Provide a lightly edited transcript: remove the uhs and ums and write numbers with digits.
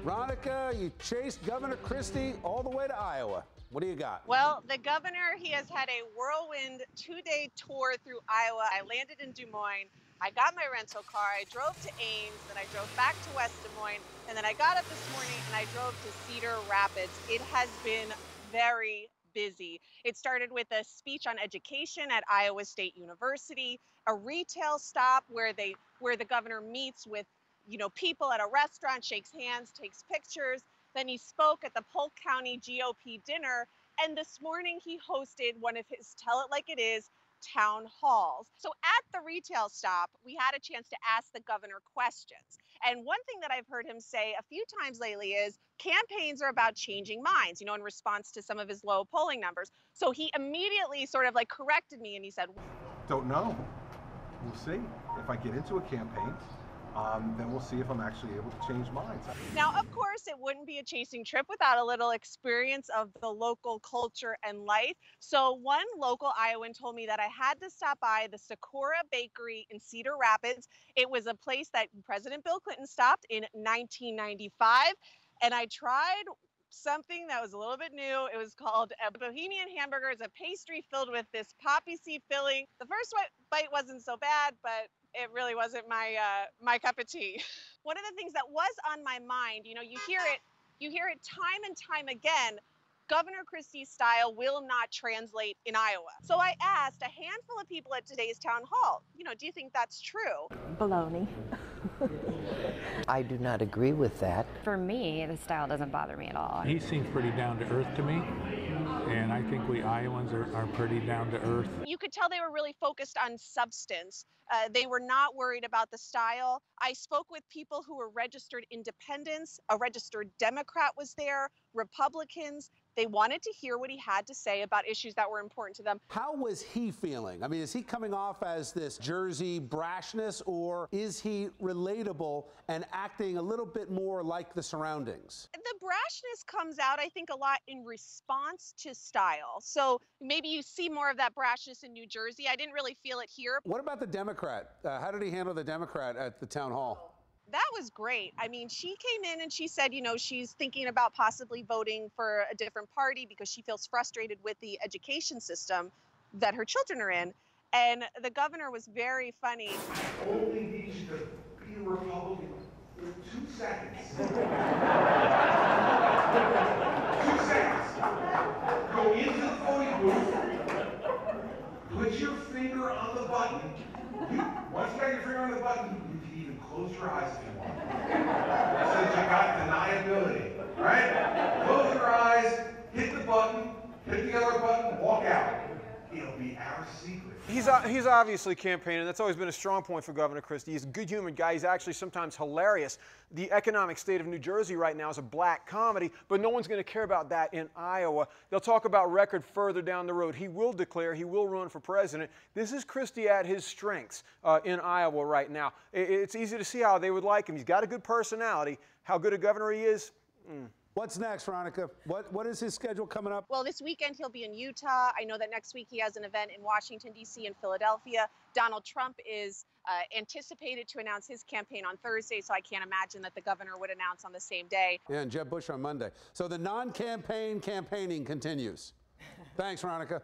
Ronica, you chased Governor Christie all the way to Iowa. What do you got? Well, the governor, he has had a whirlwind two-day tour through Iowa. I landed in Des Moines. I got my rental car. I drove to Ames, then I drove back to West Des Moines, and then I got up this morning and I drove to Cedar Rapids. It has been very busy. It started with a speech on education at Iowa State University, a retail stop where the governor meets with people at a restaurant, shakes hands, takes pictures. Then he spoke at the Polk County GOP dinner. And this morning he hosted one of his Tell It Like It Is town halls. So at the retail stop, we had a chance to ask the governor questions. And one thing that I've heard him say a few times lately is campaigns are about changing minds, in response to some of his low polling numbers. So he immediately sort of corrected me and he said, "Don't know. We'll see. If I get into a campaign, then we'll see if I'm actually able to change minds." Now, of course, it wouldn't be a chasing trip without a little experience of the local culture and life. So one local Iowan told me that I had to stop by the Sakura Bakery in Cedar Rapids. It was a place that President Bill Clinton stopped in 1995. And I tried something that was a little bit new. It was called a Bohemian hamburger. It's a pastry filled with this poppy seed filling. The first bite wasn't so bad, but it really wasn't my cup of tea. One of the things that was on my mind, you hear it time and time again, Governor Christie's style will not translate in Iowa. So I asked a handful of people at today's town hall, do you think that's true? Baloney. I do not agree with that. For me, the style doesn't bother me at all. He seems pretty down to earth to me, and I think we Iowans are pretty down to earth. You could tell they were really focused on substance. They were not worried about the style. I spoke with people who were registered independents. A registered Democrat was there, Republicans. They wanted to hear what he had to say about issues that were important to them. How was he feeling? I mean, is he coming off as this Jersey brashness, or is he relatable and acting a little bit more like the surroundings? The brashness comes out, I think, a lot in response to style. So maybe you see more of that brashness in New Jersey. I didn't really feel it here. What about the Democrat? How did he handle the Democrat at the town hall? That was great. I mean, she came in and she said, she's thinking about possibly voting for a different party because she feels frustrated with the education system that her children are in. And the governor was very funny. I only need you to be a Republican for 2 seconds. 2 seconds. Go into the voting booth, put your finger on the button. Once you got your finger on the button, you can even close your eyes if you want. Since you got deniability, right? Close your eyes, hit the button, hit the other button, walk out. It'll be our secret. He's obviously campaigning. That's always been a strong point for Governor Christie. He's a good human guy. He's actually sometimes hilarious. The economic state of New Jersey right now is a black comedy, but no one's going to care about that in Iowa. They'll talk about record further down the road. He will declare, he will run for president. This is Christie at his strengths in Iowa right now. It's easy to see how they would like him. He's got a good personality. How good a governor he is, What's next, Ronica? What is his schedule coming up? Well, this weekend he'll be in Utah. I know that next week he has an event in Washington, D.C. and Philadelphia. Donald Trump is anticipated to announce his campaign on Thursday, so I can't imagine that the governor would announce on the same day. Yeah, and Jeb Bush on Monday. So the non-campaign campaigning continues. Thanks, Ronica.